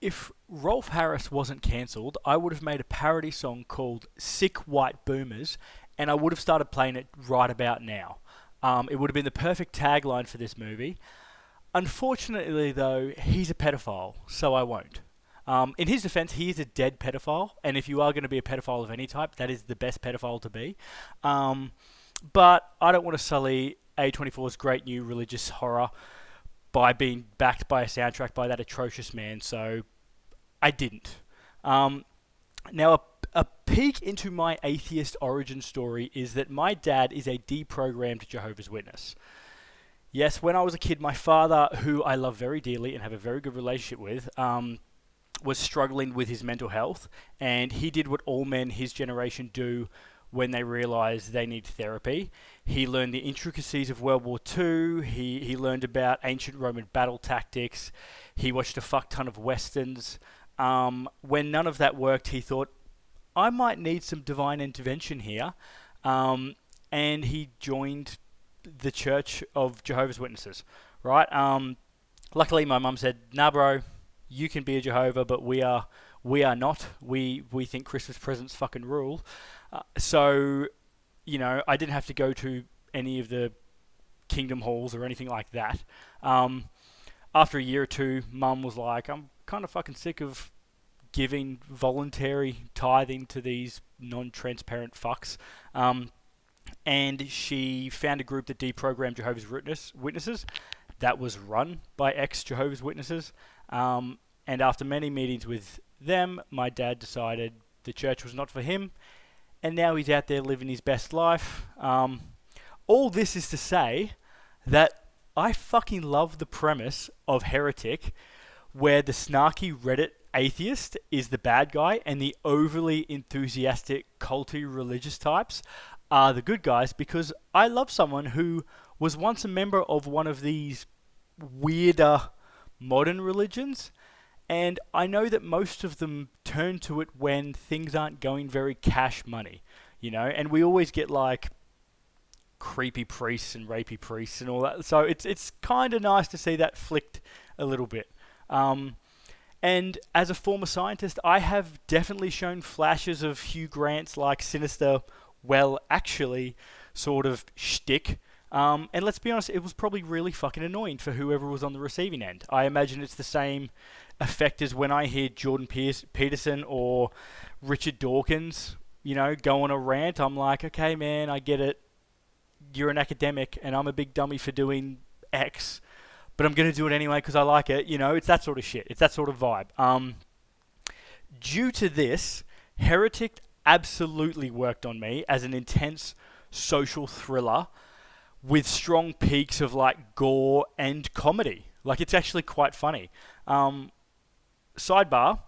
if Rolf Harris wasn't cancelled, I would have made a parody song called Sick White Boomers, and I would have started playing it right about now. It would have been the perfect tagline for this movie. Unfortunately, though, he's a pedophile, so I won't. In his defense, he is a dead pedophile, and if you are going to be a pedophile of any type, that is the best pedophile to be. But I don't want to sully A24's great new religious horror by being backed by a soundtrack by that atrocious man, so I didn't. Now, a peek into my atheist origin story is that my dad is a deprogrammed Jehovah's Witness. Yes, when I was a kid, my father, who I love very dearly and have a very good relationship with, was struggling with his mental health, and he did what all men his generation do when they realise they need therapy. He learned the intricacies of World War II, he learned about ancient Roman battle tactics, he watched a fuck ton of westerns. When none of that worked, he thought, I might need some divine intervention here, and he joined the Church of Jehovah's Witnesses, right? Luckily, my mum said, nah, bro, you can be a Jehovah, but we are not. We think Christmas presents fucking rule. So, I didn't have to go to any of the kingdom halls or anything like that. After a year or two, mum was like, I'm kind of fucking sick of giving voluntary tithing to these non-transparent fucks. And she found a group that deprogrammed Jehovah's Witnesses that was run by ex-Jehovah's Witnesses. And after many meetings with them, my dad decided the church was not for him, and now he's out there living his best life. All this is to say that I fucking love the premise of Heretic, where the snarky Reddit atheist is the bad guy and the overly enthusiastic culty religious types are the good guys, because I love someone who was once a member of one of these weirder modern religions, and I know that most of them turn to it when things aren't going very cash money, and we always get like creepy priests and rapey priests and all that, so it's kind of nice to see that flicked a little bit. And as a former scientist, I have definitely shown flashes of Hugh Grant's like sinister, well, actually, sort of shtick. And let's be honest, it was probably really fucking annoying for whoever was on the receiving end. I imagine it's the same effect as when I hear Jordan Peterson or Richard Dawkins, go on a rant. I'm like, okay, man, I get it. You're an academic, and I'm a big dummy for doing X, but I'm going to do it anyway because I like it. It's that sort of shit. It's that sort of vibe. Due to this, Heretic absolutely worked on me as an intense social thriller with strong peaks of like gore and comedy. Like, it's actually quite funny. Sidebar,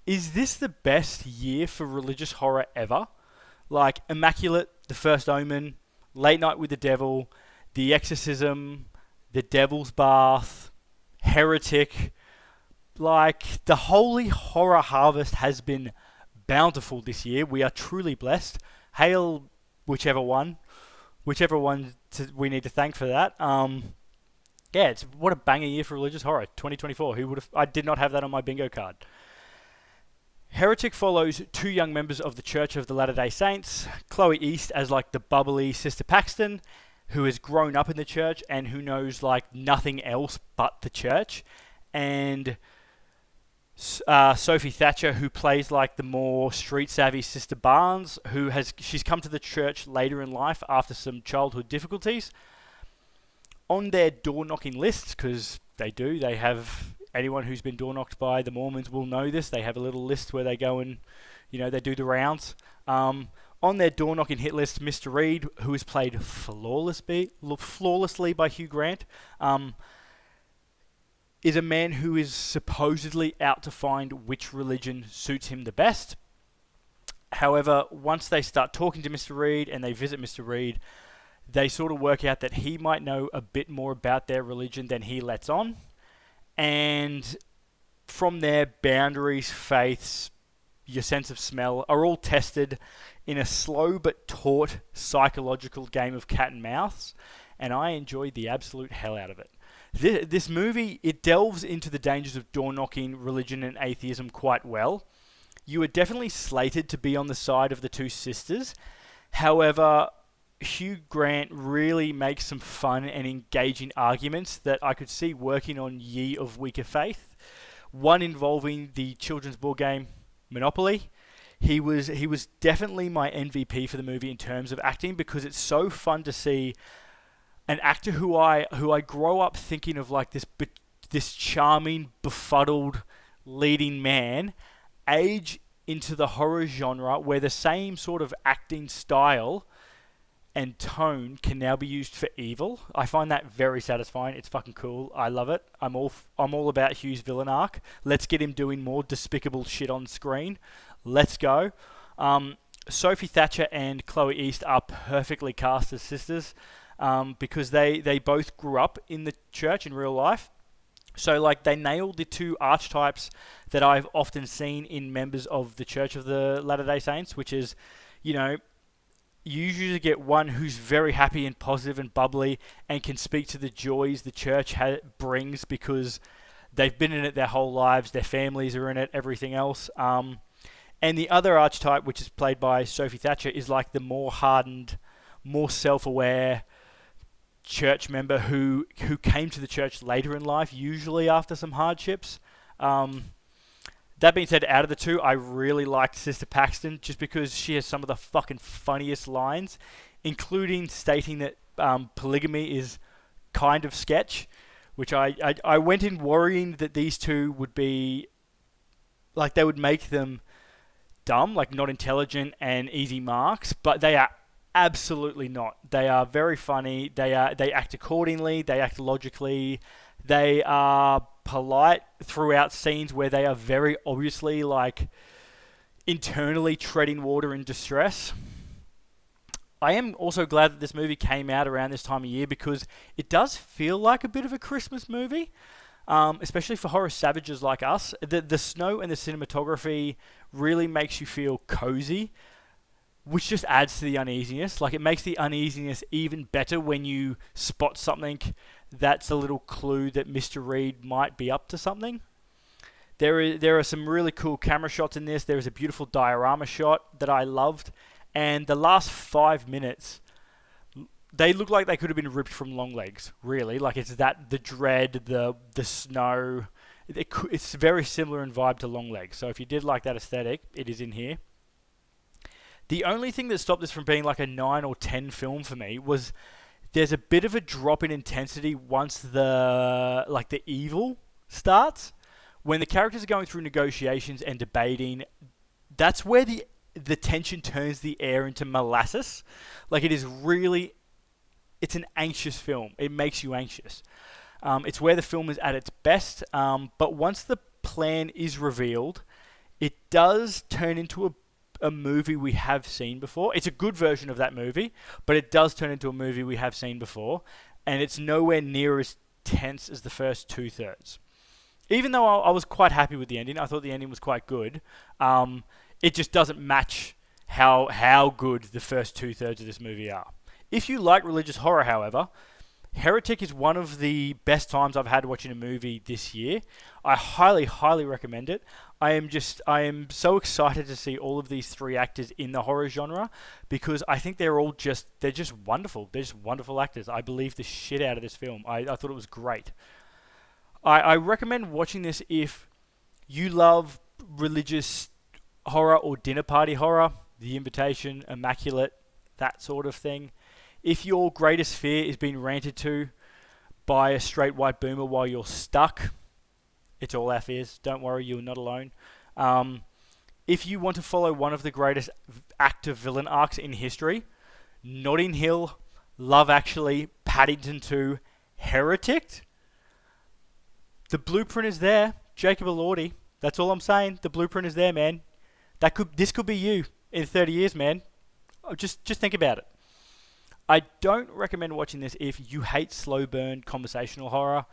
is this the best year for religious horror ever? Like Immaculate, The First Omen, Late Night with the Devil, The Exorcism, The Devil's Bath, Heretic. Like, the holy horror harvest has been bountiful this year. We are truly blessed. Hail whichever one we need to thank for that. Yeah, what a banger year for religious horror. 2024. Who would have? I did not have that on my bingo card. Heretic follows two young members of the Church of the Latter-day Saints, Chloe East as like the bubbly Sister Paxton, who has grown up in the church and who knows like nothing else but the church, and Sophie Thatcher, who plays like the more street-savvy Sister Barnes, she's come to the church later in life after some childhood difficulties. On their door-knocking lists, because they have, anyone who's been door-knocked by the Mormons will know this, they have a little list where they go and, they do the rounds. On their door-knocking hit list, Mr. Reed, who is played flawlessly by Hugh Grant, is a man who is supposedly out to find which religion suits him the best. However, once they start talking to Mr. Reed and they visit Mr. Reed, they sort of work out that he might know a bit more about their religion than he lets on. And from there, boundaries, faiths, your sense of smell are all tested in a slow but taut psychological game of cat and mouse. And I enjoyed the absolute hell out of it. This movie, it delves into the dangers of door knocking, religion, and atheism quite well. You are definitely slated to be on the side of the two sisters. However, Hugh Grant really makes some fun and engaging arguments that I could see working on Ye of Weaker Faith. One involving the children's board game Monopoly. He was definitely my MVP for the movie in terms of acting, because it's so fun to see an actor who I grow up thinking of like this charming, befuddled leading man age into the horror genre, where the same sort of acting style and tone can now be used for evil. I find that very satisfying. It's fucking cool. I love it. I'm all about Hugh's villain arc. Let's get him doing more despicable shit on screen. Let's go. Sophie Thatcher and Chloe East are perfectly cast as sisters, because they both grew up in the church in real life. So, like, they nailed the two archetypes that I've often seen in members of the Church of the Latter-day Saints, which is, you usually get one who's very happy and positive and bubbly and can speak to the joys the church brings because they've been in it their whole lives, their families are in it, everything else. And the other archetype, which is played by Sophie Thatcher, is like the more hardened, more self-aware church member who came to the church later in life, usually after some hardships. That being said, out of the two, I really liked Sister Paxton just because she has some of the fucking funniest lines, including stating that polygamy is kind of sketch, which I went in worrying that these two would be, like, they would make them dumb, like not intelligent and easy marks, but they are absolutely not. They are very funny. They act accordingly. They act logically. They are polite throughout scenes where they are very obviously like internally treading water in distress. I am also glad that this movie came out around this time of year because it does feel like a bit of a Christmas movie, especially for horror savages like us. The snow and the cinematography really makes you feel cozy, which just adds to the uneasiness. Like, it makes the uneasiness even better when you spot something that's a little clue that Mr. Reed might be up to something. There are some really cool camera shots in this. There is a beautiful diorama shot that I loved. And the last 5 minutes, they look like they could have been ripped from Longlegs, really. Like, it's that, the dread, the snow. It's very similar in vibe to Longlegs. So if you did like that aesthetic, it is in here. The only thing that stopped this from being like a 9 or 10 film for me was there's a bit of a drop in intensity once the evil starts. When the characters are going through negotiations and debating, that's where the tension turns the air into molasses. Like, it's an anxious film. It makes you anxious. It's where the film is at its best. But once the plan is revealed, it does turn into a movie we have seen before. It's a good version of that movie, but it does turn into a movie we have seen before, and it's nowhere near as tense as the first 2/3. Even though I was quite happy with the ending, I thought the ending was quite good. It just doesn't match how good the first 2/3 of this movie are. If you like religious horror, however, Heretic is one of the best times I've had watching a movie this year. I highly, highly recommend it. I am so excited to see all of these three actors in the horror genre because I think they're just wonderful. They're just wonderful actors. I believe the shit out of this film. I thought it was great. I recommend watching this if you love religious horror or dinner party horror, The Invitation, Immaculate, that sort of thing. If your greatest fear is being ranted to by a straight white boomer while you're stuck, it's all our fears. Don't worry, you're not alone. If you want to follow one of the greatest actor-villain arcs in history, Notting Hill, Love Actually, Paddington 2, Heretic, the blueprint is there. Jacob Elordi. That's all I'm saying. The blueprint is there, man. This could be you in 30 years, man. Just think about it. I don't recommend watching this if you hate slow burn conversational horror.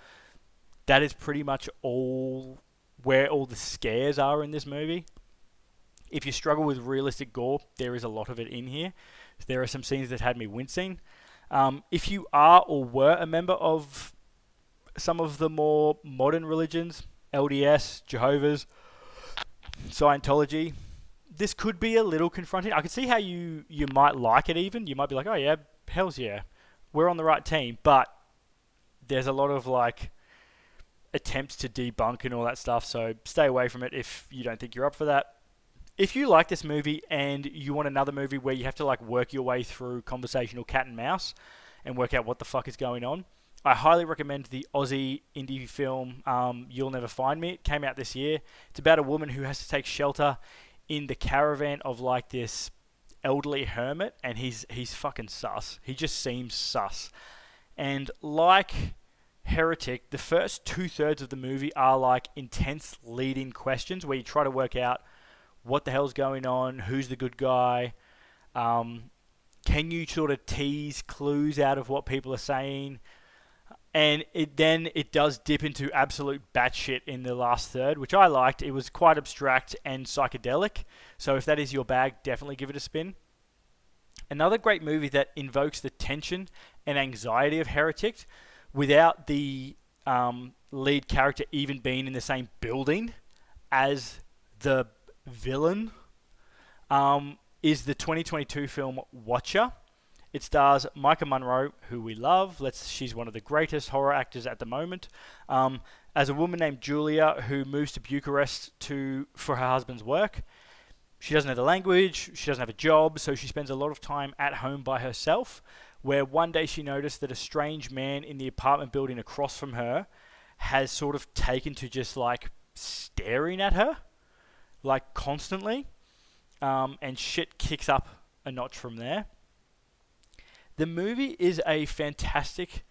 That is pretty much where all the scares are in this movie. If you struggle with realistic gore, there is a lot of it in here. There are some scenes that had me wincing. If you are or were a member of some of the more modern religions, LDS, Jehovah's, Scientology, this could be a little confronting. I could see how you might like it even. You might be like, oh yeah, hells yeah, we're on the right team. But there's a lot of like attempts to debunk and all that stuff, so stay away from it if you don't think you're up for that. If you like this movie and you want another movie where you have to like work your way through conversational cat and mouse and work out what the fuck is going on, I highly recommend the Aussie indie film You'll Never Find Me. It came out this year. It's about a woman who has to take shelter in the caravan of like this elderly hermit, and he's fucking sus. He just seems sus. And like Heretic, the first 2/3 of the movie are like intense lead-in questions where you try to work out what the hell's going on, who's the good guy, can you sort of tease clues out of what people are saying. And it does dip into absolute batshit in the last third, which I liked. It was quite abstract and psychedelic. So if that is your bag, definitely give it a spin. Another great movie that invokes the tension and anxiety of Heretic without the lead character even being in the same building as the villain is the 2022 film Watcher. It stars Micah Monroe, who we love. She's one of the greatest horror actors at the moment. As a woman named Julia who moves to Bucharest for her husband's work. She doesn't have the language, she doesn't have a job, so she spends a lot of time at home by herself, where one day she noticed that a strange man in the apartment building across from her has sort of taken to just like staring at her, like constantly, and shit kicks up a notch from there. The movie is a fantastic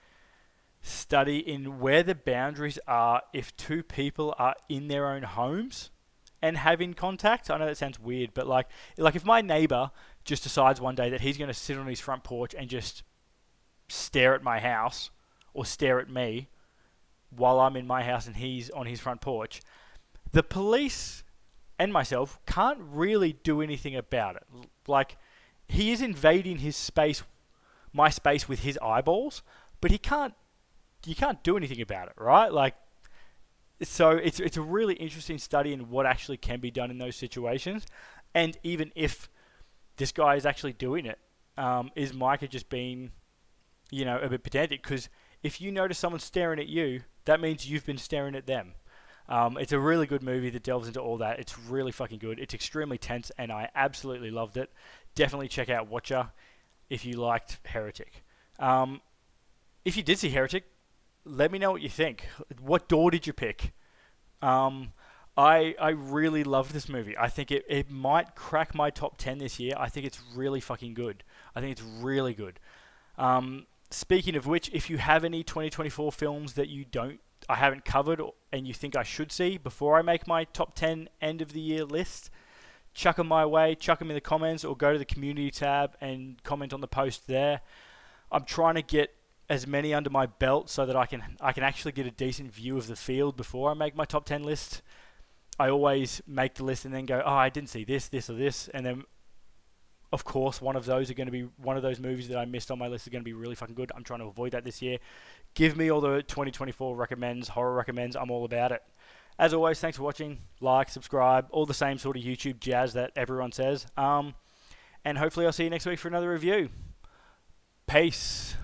study in where the boundaries are if two people are in their own homes and having contact. I know that sounds weird, but like if my neighbor just decides one day that he's going to sit on his front porch and just stare at my house or stare at me while I'm in my house and he's on his front porch, the police and myself can't really do anything about it. Like, he is invading my space with his eyeballs, but you can't do anything about it, right? Like, so it's a really interesting study in what actually can be done in those situations. And even if this guy is actually doing it, is Micah just being, a bit pedantic? Because if you notice someone staring at you, that means you've been staring at them. It's a really good movie that delves into all that. It's really fucking good. It's extremely tense, and I absolutely loved it. Definitely check out Watcher if you liked Heretic. If you did see Heretic, let me know what you think. What door did you pick? I really loved this movie. I think it might crack my top 10 this year. I think it's really fucking good. I think it's really good. Speaking of which, if you have any 2024 films that I haven't covered and you think I should see before I make my top 10 end of the year list, chuck them my way, chuck them in the comments, or go to the community tab and comment on the post there. I'm trying to get as many under my belt so that I can actually get a decent view of the field before I make my top 10 list. I always make the list and then go, oh, I didn't see this, this, or this, and then of course one of those movies that I missed on my list is going to be really fucking good. I'm trying to avoid that this year. Give me all the 2024 horror recommends. I'm all about it. As always, thanks for watching. Like, subscribe, all the same sort of YouTube jazz that everyone says. And hopefully I'll see you next week for another review. Peace.